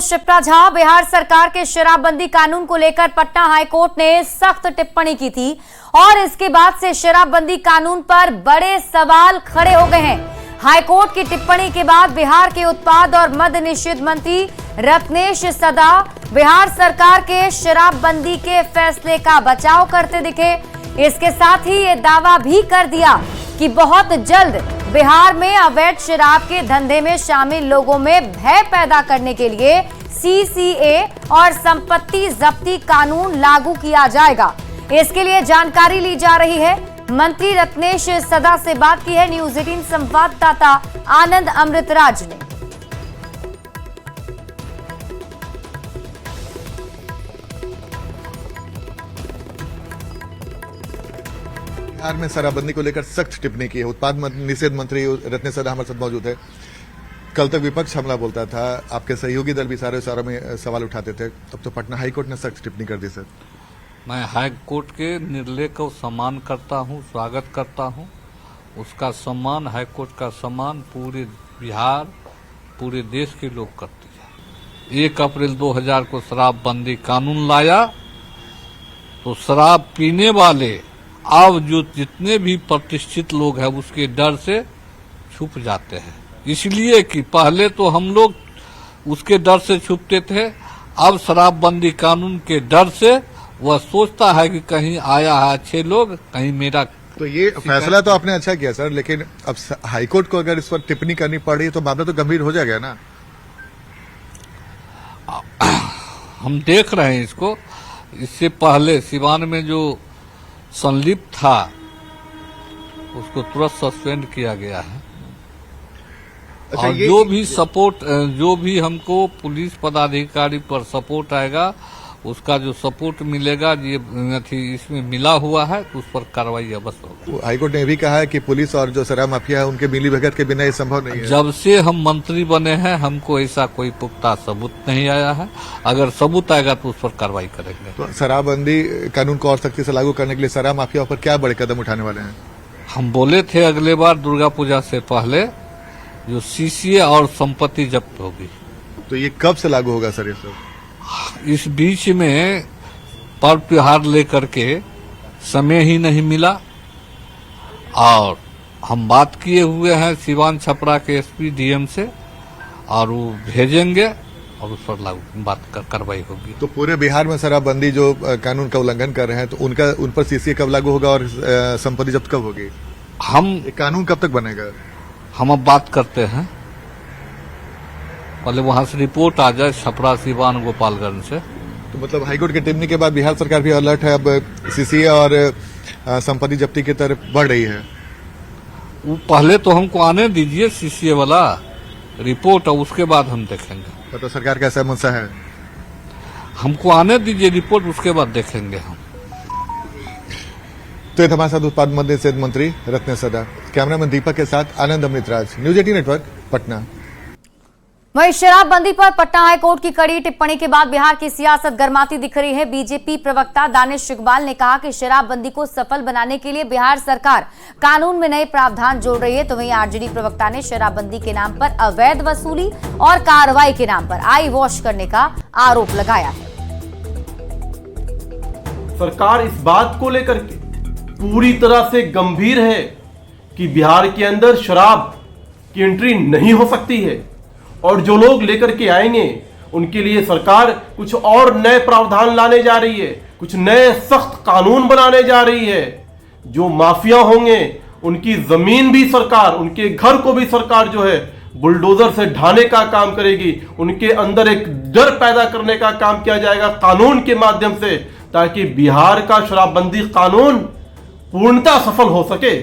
शिप्रा झा, बिहार सरकार के शराबबंदी कानून को लेकर पटना हाईकोर्ट ने सख्त टिप्पणी की थी और इसके बाद से शराबबंदी कानून पर बड़े सवाल खड़े हो गए हैं। हाईकोर्ट की टिप्पणी के बाद बिहार के उत्पाद और मद्य निषेध मंत्री रत्नेश सदा बिहार सरकार के शराबबंदी के फैसले का बचाव करते दिखे। इसके साथ ही ये दावा भी कर दिया कि बहुत जल्द बिहार में अवैध शराब के धंधे में शामिल लोगों में भय पैदा करने के लिए सीसीए और संपत्ति जब्ती कानून लागू किया जाएगा। इसके लिए जानकारी ली जा रही है। मंत्री रत्नेश सदा से बात की है न्यूज 18 संवाददाता आनंद अमृतराज ने। बिहार में शराबबंदी को लेकर सख्त टिप्पणी की है। उत्पाद निषेध मंत्री रत्नेश सदा हमारे साथ मौजूद है। कल तक विपक्ष हमला बोलता था, आपके सहयोगी दल भी सारे में सवाल उठाते थे, अब तो पटना हाईकोर्ट ने सख्त टिप्पणी कर दी। सर, मैं हाईकोर्ट के निर्णय को सम्मान करता हूं, स्वागत करता हूं। उसका सम्मान, हाईकोर्ट का सम्मान पूरे बिहार, पूरे देश के लोग करते हैं। 1 अप्रैल 2000 को शराबबंदी कानून लाया तो शराब पीने वाले अब जो जितने भी प्रतिष्ठित लोग हैं उसके डर से छुप जाते हैं। इसलिए कि पहले तो हम लोग उसके डर से छुपते थे, अब शराबबंदी कानून के डर से वह सोचता है कि कहीं आया है अच्छे लोग, कहीं मेरा। तो ये फैसला तो आपने अच्छा किया सर, लेकिन अब हाईकोर्ट को अगर इस पर टिप्पणी करनी पड़ी तो मामला तो गंभीर हो जाएगा ना। हम देख रहे हैं इसको। इससे पहले सिवान में जो संलिप्त था उसको तुरंत सस्पेंड किया गया है। अच्छा, और जो भी हमको पुलिस पदाधिकारी पर सपोर्ट आएगा, उसका जो सपोर्ट मिलेगा ये इसमें मिला हुआ है तो उस पर कार्रवाई अवश्य होगी। हाईकोर्ट ने भी कहा है कि पुलिस और जो शराब माफिया है उनके मिलीभगत के बिना ये संभव नहीं है। जब से हम मंत्री बने हैं हमको ऐसा कोई पुख्ता सबूत नहीं आया है। अगर सबूत आएगा तो उस पर कार्रवाई करेंगे। तो शराबबंदी कानून को और सख्ती से लागू करने के लिए शराब माफिया पर क्या बड़े कदम उठाने वाले हैं? हम बोले थे अगले बार दुर्गा पूजा से पहले जो सीसीए और संपत्ति जब्त होगी। तो ये कब से लागू होगा सर? ये सब इस बीच में पर्व त्योहार लेकर के समय ही नहीं मिला और हम बात किए हुए हैं सिवान छपरा के एसपी डीएम से और वो भेजेंगे और उस पर लागू कार्रवाई होगी। तो पूरे बिहार में शराबबंदी जो कानून का उल्लंघन कर रहे हैं तो उन पर सीसीए कब लागू होगा और संपत्ति जब्त कब होगी? कानून कब तक बनेगा? हम अब बात करते हैं, पहले वहां से रिपोर्ट आ जाए छपरा, सिवान, गोपालगंज से। तो मतलब हाईकोर्ट की टिप्पणी के बाद बिहार सरकार भी अलर्ट है, अब सीसीए और संपत्ति जब्ती की तरफ बढ़ रही है। वो पहले तो हमको आने दीजिए सीसीए वाला रिपोर्ट और उसके बाद हम देखेंगे। तो सरकार का ऐसा मंशा है? हमको आने दीजिए रिपोर्ट, उसके बाद देखेंगे हम। तो ये हमारे साथ उत्पाद मद्य निषेध मंत्री रत्नेश सदा, कैमरामैन दीपक के साथ आनंद अमृतराज, न्यूज 18 नेटवर्क, पटना। वहीं शराबबंदी पर पटना हाईकोर्ट की कड़ी टिप्पणी के बाद बिहार की सियासत गर्माती दिख रही है। बीजेपी प्रवक्ता दानिश इकबाल ने कहा कि शराबबंदी को सफल बनाने के लिए बिहार सरकार कानून में नए प्रावधान जोड़ रही है। तो वहीं आरजेडी प्रवक्ता ने शराबबंदी के नाम पर अवैध वसूली और कार्रवाई के नाम पर आई वॉश करने का आरोप लगाया है। सरकार इस बात को लेकर के पूरी तरह से गंभीर है कि बिहार के अंदर शराब की एंट्री नहीं हो सकती है और जो लोग लेकर के आएंगे उनके लिए सरकार कुछ और नए प्रावधान लाने जा रही है, कुछ नए सख्त कानून बनाने जा रही है। जो माफिया होंगे उनकी जमीन भी सरकार, उनके घर को भी सरकार जो है बुलडोजर से ढाने का काम करेगी। उनके अंदर एक डर पैदा करने का काम किया जाएगा कानून के माध्यम से, ताकि बिहार का शराबबंदी कानून पूर्णतः सफल हो सके।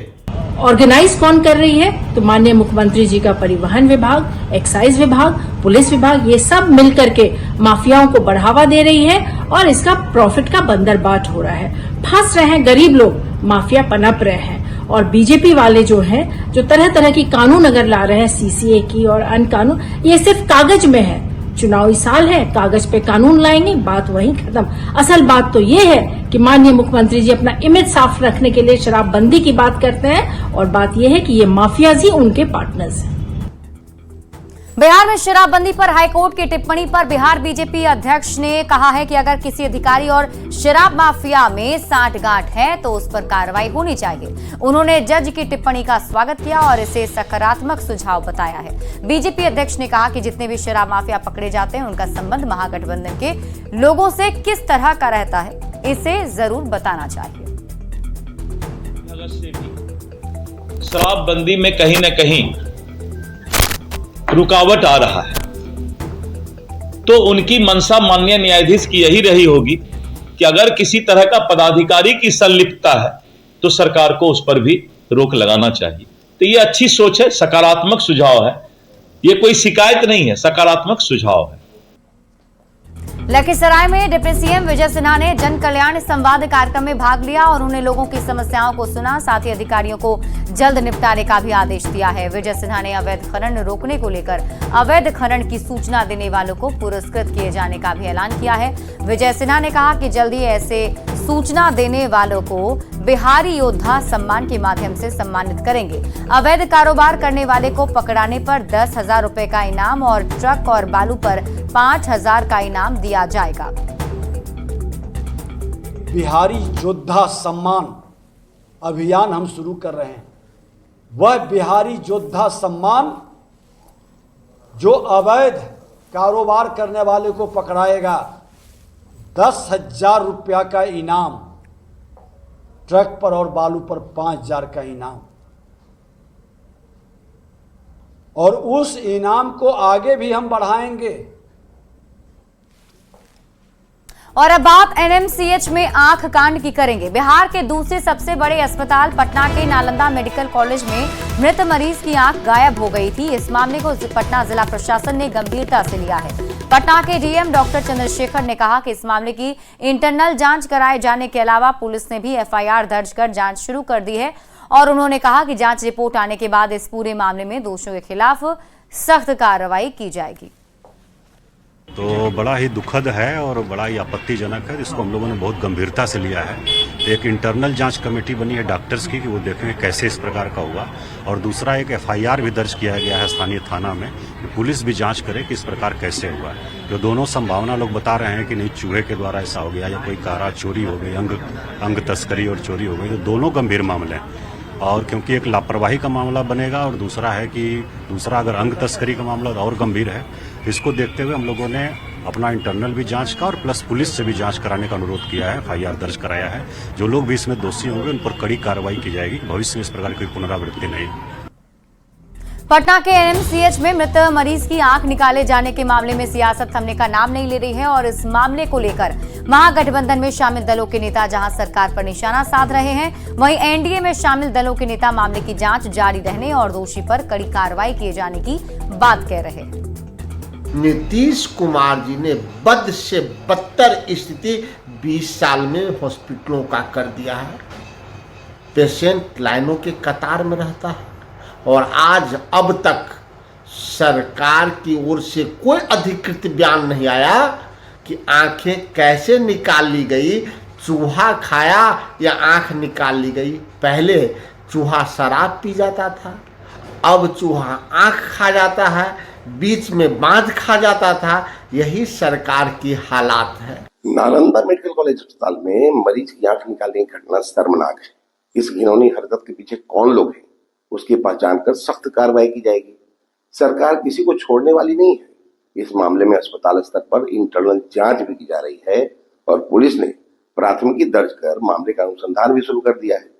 ऑर्गेनाइज कौन कर रही है? तो माननीय मुख्यमंत्री जी का परिवहन विभाग, एक्साइज विभाग, पुलिस विभाग, ये सब मिलकर के माफियाओं को बढ़ावा दे रही है और इसका प्रॉफिट का बंदरबाट हो रहा है। फंस रहे हैं गरीब लोग, माफिया पनप रहे हैं। और बीजेपी वाले जो हैं, जो तरह तरह की कानून अगर ला रहे हैं, सीसीए की और अन्य कानून, ये सिर्फ कागज में है। चुनावी साल है, कागज पे कानून लाएंगे, बात वहीं खत्म। असल बात तो ये है कि माननीय मुख्यमंत्री जी अपना इमेज साफ रखने के लिए शराबबंदी की बात करते हैं और बात ये है कि ये माफियाज ही उनके पार्टनर्स हैं। बिहार में शराबबंदी पर हाईकोर्ट की टिप्पणी पर बिहार बीजेपी अध्यक्ष ने कहा है कि अगर किसी अधिकारी और शराब माफिया में सांठगांठ है तो उस पर कार्रवाई होनी चाहिए। उन्होंने जज की टिप्पणी का स्वागत किया और इसे सकारात्मक सुझाव बताया है। बीजेपी अध्यक्ष ने कहा कि जितने भी शराब माफिया पकड़े जाते हैं उनका संबंध महागठबंधन के लोगों से किस तरह का रहता है, इसे जरूर बताना चाहिए। शराबबंदी में कहीं न कहीं रुकावट आ रहा है, तो उनकी मंशा माननीय न्यायाधीश की यही रही होगी कि अगर किसी तरह का पदाधिकारी की संलिप्तता है तो सरकार को उस पर भी रोक लगाना चाहिए। तो ये अच्छी सोच है, सकारात्मक सुझाव है, ये कोई शिकायत नहीं है, सकारात्मक सुझाव है। लखीसराय में डिप्टी सीएम विजय सिन्हा ने जन कल्याण संवाद कार्यक्रम में भाग लिया और उन्होंने लोगों की समस्याओं को सुना, साथ ही अधिकारियों को जल्द निपटारे का भी आदेश दिया है। विजय सिन्हा ने अवैध खनन रोकने को लेकर अवैध खनन की सूचना देने वालों को पुरस्कृत किए जाने का भी ऐलान किया है। विजय सिन्हा ने कहा कि जल्द ही ऐसे सूचना देने वालों को बिहारी योद्धा सम्मान के माध्यम से सम्मानित करेंगे। अवैध कारोबार करने वाले को पकड़ाने पर 10,000 रुपए का इनाम और ट्रक और बालू पर 5,000 का इनाम दिया जाएगा। बिहारी योद्धा सम्मान अभियान हम शुरू कर रहे हैं। वह बिहारी योद्धा सम्मान जो अवैध कारोबार करने वाले को पकड़ाएगा, 10,000 रुपया का इनाम, ट्रक पर और बालू पर 5,000 का इनाम, और उस इनाम को आगे भी हम बढ़ाएंगे। और अब बात एनएमसीएच में आंख कांड की करेंगे। बिहार के दूसरे सबसे बड़े अस्पताल पटना के नालंदा मेडिकल कॉलेज में मृत मरीज की आंख गायब हो गई थी। इस मामले को पटना जिला प्रशासन ने गंभीरता से लिया है। पटना के डीएम डॉक्टर चंद्रशेखर ने कहा कि इस मामले की इंटरनल जांच कराए जाने के अलावा पुलिस ने भी एफआईआर दर्ज कर जांच शुरू कर दी है और उन्होंने कहा कि जांच रिपोर्ट आने के बाद इस पूरे मामले में दोषियों के खिलाफ सख्त कार्रवाई की जाएगी। तो बड़ा ही दुखद है और बड़ा ही आपत्तिजनक है, जिसको हम लोगों ने बहुत गंभीरता से लिया है। एक इंटरनल जांच कमेटी बनी है डॉक्टर्स की कि वो देखेंगे कैसे इस प्रकार का हुआ, और दूसरा एक एफआईआर भी दर्ज किया गया है स्थानीय थाना में कि पुलिस भी जांच करे कि इस प्रकार कैसे हुआ है। जो दोनों संभावना लोग बता रहे हैं कि नहीं चूहे के द्वारा ऐसा हो गया या कोई कारा चोरी हो गई, अंग तस्करी और चोरी हो गई, तो दोनों गंभीर मामले हैं। और क्योंकि एक लापरवाही का मामला बनेगा और दूसरा है कि दूसरा अगर अंग तस्करी का मामला और गंभीर है, इसको देखते हुए हम लोगों ने अपना इंटरनल भी जांच का और प्लस पुलिस से भी जांच कराने का अनुरोध किया है, एफआईआर दर्ज कराया है। जो लोग भी इसमें दोषी होंगे उन पर कड़ी कार्रवाई की जाएगी, भविष्य में इस प्रकार की पुनरावृत्ति नहीं। पटना के एनएमसीएच में मृत मरीज की आंख निकाले जाने के मामले में सियासत थमने का नाम नहीं ले रही है और इस मामले को लेकर महागठबंधन में शामिल दलों के नेता जहां सरकार पर निशाना साध रहे हैं, वहीं एनडीए में शामिल दलों के नेता मामले की जांच जारी रहने और दोषी पर कड़ी कार्रवाई किए जाने की बात कह रहे हैं। नीतीश कुमार जी ने बद से बदतर स्थिति 20 साल में हॉस्पिटलों का कर दिया है। पेशेंट लाइनों के कतार में रहता है और आज अब तक सरकार की ओर से कोई अधिकृत बयान नहीं आया कि आंखें कैसे निकाल ली गई, चूहा खाया या आंख निकाल ली गई। पहले चूहा शराब पी जाता था, अब चूहा आंख खा जाता है, बीच में बांध खा जाता था। यही सरकार की हालात है। नालंदा मेडिकल कॉलेज अस्पताल में मरीज की आंख निकालने की घटना शर्मनाक है। इस घिनौनी हरकत के पीछे कौन लोग हैं, उसकी पहचान कर सख्त कार्रवाई की जाएगी। सरकार किसी को छोड़ने वाली नहीं है। इस मामले में अस्पताल स्तर पर इंटरनल जांच भी की जा रही है और पुलिस ने प्राथमिकी दर्ज कर मामले का अनुसंधान भी शुरू कर दिया है।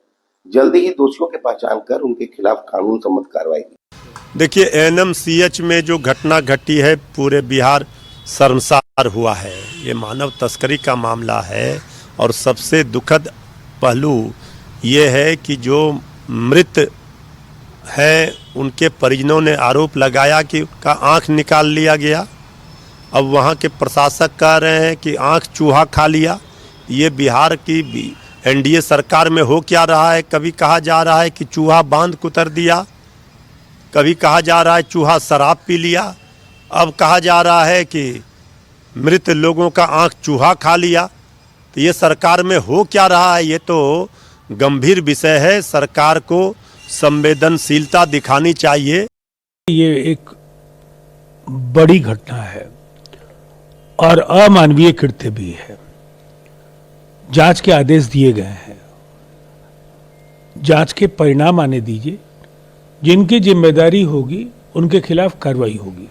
जल्दी ही दोषियों की पहचान कर उनके खिलाफ कानून सम्मत कार्रवाई की। देखिए, एनएमसीएच में जो घटना घटी है पूरे बिहार शर्मसार हुआ है। ये मानव तस्करी का मामला है और सबसे दुखद पहलू ये है कि जो मृत है उनके परिजनों ने आरोप लगाया कि उनका आंख निकाल लिया गया। अब वहाँ के प्रशासक कह रहे हैं कि आंख चूहा खा लिया। ये बिहार की एनडीए सरकार में हो क्या रहा है? कभी कहा जा रहा है कि चूहा बांध कुतर दिया, कभी कहा जा रहा है चूहा शराब पी लिया, अब कहा जा रहा है कि मृत लोगों का आंख चूहा खा लिया। तो ये सरकार में हो क्या रहा है? ये तो गंभीर विषय है। सरकार को संवेदनशीलता दिखानी चाहिए। ये एक बड़ी घटना है और अमानवीय कृत्य भी है। जांच के आदेश दिए गए हैं, जांच के परिणाम आने दीजिए, जिनकी जिम्मेदारी होगी उनके खिलाफ कार्रवाई होगी।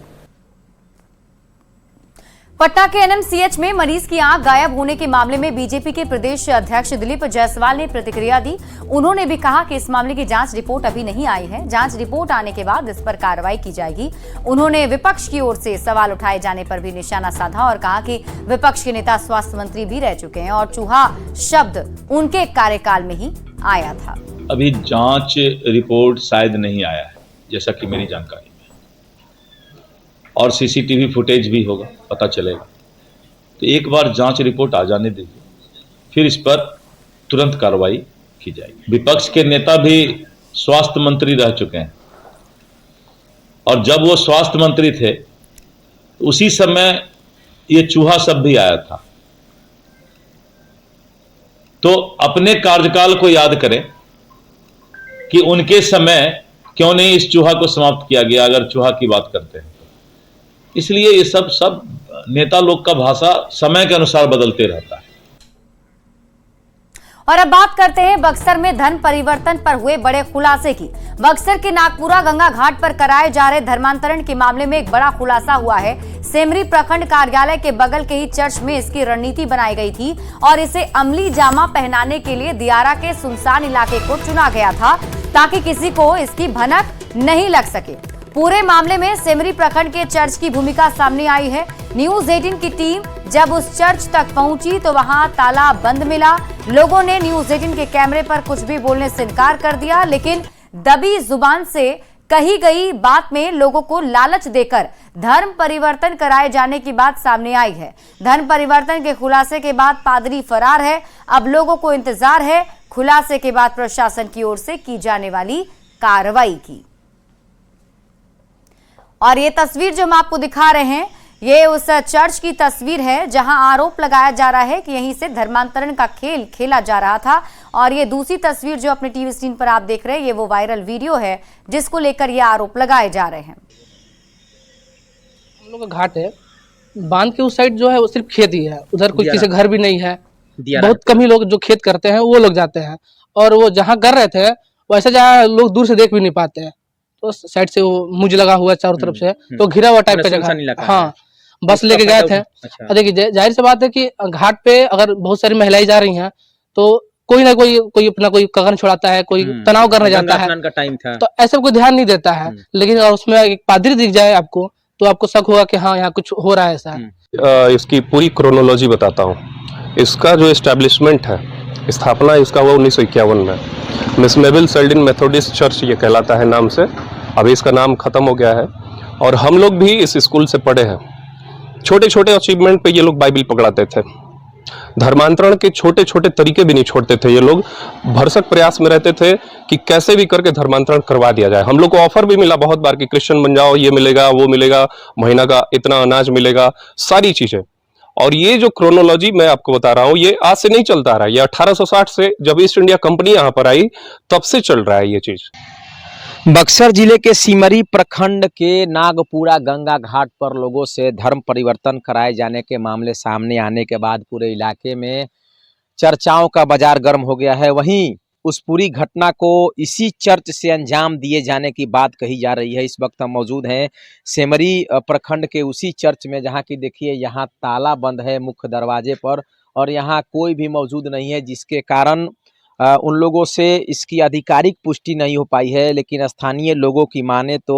पटना के एनएमसीएच में मरीज की आंख गायब होने के मामले में बीजेपी के प्रदेश अध्यक्ष दिलीप जायसवाल ने प्रतिक्रिया दी। उन्होंने भी कहा कि इस मामले की जांच रिपोर्ट अभी नहीं आई है, जांच रिपोर्ट आने के बाद इस पर कार्रवाई की जाएगी। उन्होंने विपक्ष की ओर से सवाल उठाए जाने पर भी निशाना साधा और कहा कि विपक्ष के नेता स्वास्थ्य मंत्री भी रह चुके हैं और चूहा शब्द उनके कार्यकाल में ही आया था। अभी जांच रिपोर्ट शायद नहीं आया है, जैसा कि मेरी जानकारी में, और सीसीटीवी फुटेज भी होगा, पता चलेगा। तो एक बार जांच रिपोर्ट आ जाने दीजिए, फिर इस पर तुरंत कार्रवाई की जाएगी। विपक्ष के नेता भी स्वास्थ्य मंत्री रह चुके हैं, और जब वो स्वास्थ्य मंत्री थे तो उसी समय ये चूहा शब्द भी आया था। तो अपने कार्यकाल को याद करें कि उनके समय क्यों नहीं इस चूहा को समाप्त किया गया, अगर चूहा की बात करते हैं। इसलिए ये सब नेता लोग का भाषा समय के अनुसार बदलते रहता है। और अब बात करते हैं बक्सर में धर्म परिवर्तन पर हुए बड़े खुलासे की। बक्सर के नागपुरा गंगा घाट पर कराए जा रहे धर्मांतरण के मामले में एक बड़ा खुलासा हुआ है। सेमरी प्रखंड कार्यालय के बगल के ही चर्च में इसकी रणनीति बनाई गई थी और इसे अमली जामा पहनाने के लिए दियारा के सुनसान इलाके को चुना गया था ताकि किसी को इसकी भनक नहीं लग सके। पूरे मामले में सेमरी प्रखंड के चर्च की भूमिका सामने आई है। न्यूज 18 की टीम जब उस चर्च तक पहुंची तो वहां ताला बंद मिला। लोगों ने न्यूज 18 के कैमरे पर कुछ भी बोलने से इनकार कर दिया, लेकिन दबी जुबान से कही गई बात में लोगों को लालच देकर धर्म परिवर्तन कराए जाने की बात सामने आई है। धर्म परिवर्तन के खुलासे के बाद पादरी फरार है। अब लोगों को इंतजार है खुलासे के बाद प्रशासन की ओर से की जाने वाली कार्रवाई की। और ये तस्वीर जो हम आपको दिखा रहे हैं, ये उस चर्च की तस्वीर है जहां आरोप लगाया जा रहा है कि यहीं से धर्मांतरण का खेल खेला जा रहा था। और ये दूसरी तस्वीर जो अपने टीवी स्क्रीन पर आप देख रहे हैं, ये वो वायरल वीडियो है जिसको लेकर ये आरोप लगाए जा रहे हैं। हम लोग का घाट है, बांध के उस साइड जो है वो सिर्फ खेत ही है, उधर कोई किसी घर भी नहीं है। बहुत कम ही लोग जो खेत करते हैं वो लोग जाते हैं, और वो जहाँ कर रहे थे वैसे जहाँ लोग दूर से देख भी नहीं पाते हैं, तो साइड से वो मुझ लगा हुआ चारों तरफ से, तो घिरा हुआ टाइप का जगह। हाँ, बस लेके गए थे। देखिए जाहिर सी बात है कि घाट पे अगर बहुत सारी महिलाएं जा रही हैं तो कोई ना कोई अपना कोई कगन छुड़ाता है, कोई तनाव करने जाता है, तो ऐसे कोई ध्यान नहीं देता है। लेकिन अगर उसमें एक पादरी दिख जाए आपको तो आपको शक होगा कि हाँ यहाँ कुछ हो रहा है ऐसा। इसकी पूरी क्रोनोलॉजी बताता हूँ। इसका जो एस्टेब्लिशमेंट है, स्थापना इसका हुआ 1951 में। मिस मेबल सेल्डिन मेथोडिस्ट चर्च ये कहलाता है नाम से। अभी इसका नाम खत्म हो गया है, और हम लोग भी इस स्कूल से पढ़े हैं। छोटे छोटे अचीवमेंट पे ये लोग बाइबल पकड़ाते थे। धर्मांतरण के छोटे छोटे तरीके भी नहीं छोड़ते थे। ये लोग भरसक प्रयास में रहते थे कि कैसे भी करके धर्मांतरण करवा दिया जाए। हम लोग को ऑफर भी मिला बहुत बार कि क्रिश्चियन बन जाओ, ये मिलेगा वो मिलेगा, महीना का इतना अनाज मिलेगा, सारी चीजें। और ये जो क्रोनोलॉजी मैं आपको बता रहा हूँ, ये आज से नहीं चलता आ रहा है। ये 1860 से जब ईस्ट इंडिया कंपनी यहाँ पर आई तब से चल रहा है ये चीज। बक्सर जिले के सिमरी प्रखंड के नागपुरा गंगा घाट पर लोगों से धर्म परिवर्तन कराए जाने के मामले सामने आने के बाद पूरे इलाके में चर्चाओं का बाजार गर्म हो गया है। वहीं उस पूरी घटना को इसी चर्च से अंजाम दिए जाने की बात कही जा रही है। इस वक्त हम मौजूद हैं सेमरी प्रखंड के उसी चर्च में, जहां की देखिए यहाँ ताला बंद है मुख्य दरवाजे पर, और यहाँ कोई भी मौजूद नहीं है, जिसके कारण उन लोगों से इसकी आधिकारिक पुष्टि नहीं हो पाई है। लेकिन स्थानीय लोगों की माने तो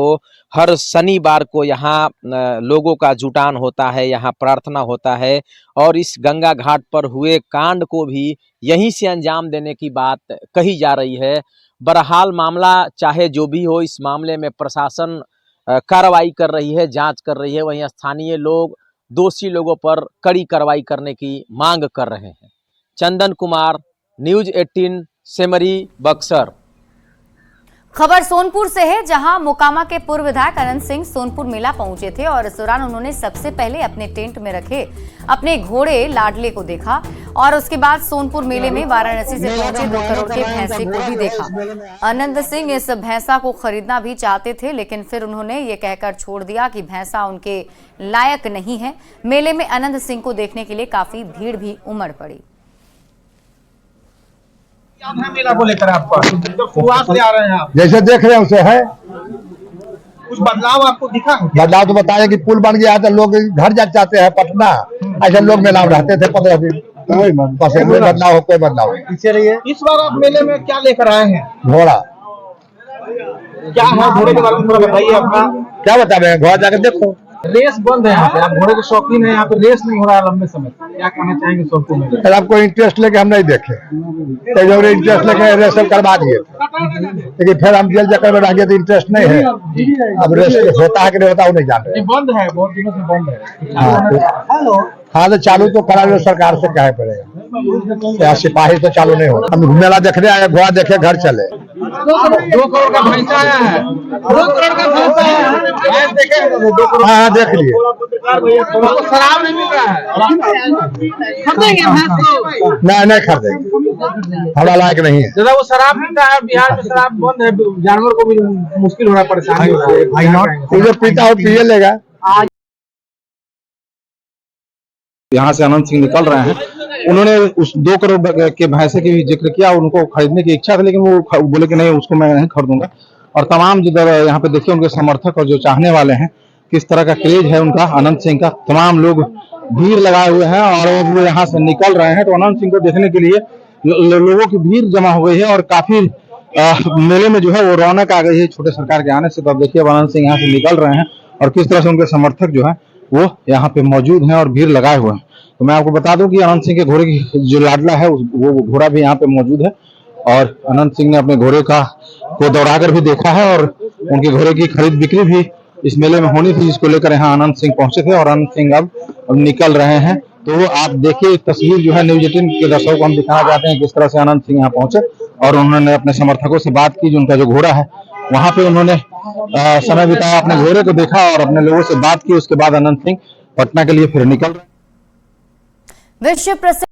हर शनिवार को यहाँ लोगों का जुटान होता है, यहाँ प्रार्थना होता है, और इस गंगा घाट पर हुए कांड को भी यहीं से अंजाम देने की बात कही जा रही है। बहरहाल मामला चाहे जो भी हो, इस मामले में प्रशासन कार्रवाई कर रही है, जांच कर रही है। वहीं स्थानीय लोग दोषी लोगों पर कड़ी कार्रवाई करने की मांग कर रहे हैं। चंदन कुमार, न्यूज 18, सेमरी, बक्सर। खबर सोनपुर से है, जहां मोकामा के पूर्व विधायक अनंत सिंह सोनपुर मेला पहुंचे थे और इस दौरान उन्होंने सबसे पहले अपने टेंट में रखे अपने घोड़े लाडले को देखा और उसके बाद सोनपुर मेले में वाराणसी से पहुंचे 2 करोड़ के भैंसे को भी देखा। आनंद सिंह इस भैंसा को खरीदना भी चाहते थे, लेकिन फिर उन्होंने ये कहकर छोड़ दिया कि भैंसा उनके लायक नहीं है। मेले में आनंद सिंह को देखने के लिए काफी भीड़ भी उमड़ पड़ी। मेला को लेकर आपका शुरुआत से आ रहे हैं आप, जैसे देख रहे हैं उसे है। कुछ बदलाव आपको दिखा? बदलाव तो बताया कि पुल बन गया तो लोग घर जा चाहते हैं पटना, ऐसे लोग मेला में रहते थे 15 दिन। बस बदलाव हो, कोई बदलाव नहीं। इस बार आप मेले में क्या लेकर आए हैं? घोड़ा। क्या है घोड़े के बारे में थोड़ा बताइए अपना। क्या बता रहे हैं, घोड़ा जाकर देखो। रेस बंद है यहाँ पे, आप घोड़े के शौकीन है, यहाँ पे रेस नहीं हो रहा है लंबे समय। क्या कहना चाहेंगे सोनपुर में? अगर आपको इंटरेस्ट लेके हम नहीं देखे, तो इंटरेस्ट लेके रेस करवा दिए, लेकिन फिर हम जेल चक्कर में रह गए तो इंटरेस्ट नहीं है। अब रेस होता है कि नहीं होता वो नहीं जान रहे। बंद है, बहुत दिनों से बंद है। हाँ तो चालू तो करा लो, सरकार से कहे पड़ेगा। सिपाही तो चालू नहीं होगा। हम मेला देखने आए, घोड़ा देखे घर चले। 2 करोड़ का भैंसा आया है, 2 करोड़ का भैंसा है, देखे? हाँ देख लिए। शराब नहीं मिल रहा है, नहीं खरीदेंगे, हमारा लायक नहीं है। दादा वो शराब पीता है, बिहार में शराब बंद है, जानवर को भी मुश्किल हो रहा है, परेशानी हो रहा है। जो पीता हो पिए लेगा। यहाँ से आनंद सिंह निकल रहे हैं, उन्होंने उस 2 करोड़ के भैंसे की भी जिक्र किया, उनको खरीदने की इच्छा थी, लेकिन वो बोले कि नहीं, उसको मैं नहीं खरीदूंगा। और तमाम जिधर यहाँ पे देखिए उनके समर्थक और जो चाहने वाले हैं, किस तरह का क्रेज है उनका आनंद सिंह का। तमाम लोग भीड़ लगाए हुए हैं और वो यहाँ से निकल रहे हैं। तो आनंद सिंह को देखने के लिए लोगों की भीड़ जमा हो गई है और काफी मेले में जो है वो रौनक आ गई है छोटे सरकार के आने से। तो अब देखिए आनंद सिंह यहाँ से निकल रहे हैं और किस तरह से उनके समर्थक जो है वो यहाँ पे मौजूद हैं और भीड़ लगाए हुए हैं। तो मैं आपको बता दूं कि अनंत सिंह के घोड़े की जो लाडला है वो घोड़ा भी यहाँ पे मौजूद है और अनंत सिंह ने अपने घोड़े को दौड़ाकर भी देखा है और उनके घोड़े की खरीद बिक्री भी इस मेले में होनी थी, जिसको लेकर यहाँ अनंत सिंह पहुंचे थे और अनंत सिंह अब निकल रहे हैं। तो आप देखिए तस्वीर जो है न्यूज 18 के दर्शकों को हम दिखाना चाहते हैं किस तरह से अनंत सिंह यहाँ पहुंचे और उन्होंने अपने समर्थकों से बात की। जो उनका जो घोड़ा है वहां पे उन्होंने समय बिताया, अपने घोड़े को देखा और अपने लोगों से बात की। उसके बाद अनंत सिंह पटना के लिए फिर निकल रहे। विश्व प्रसिद्ध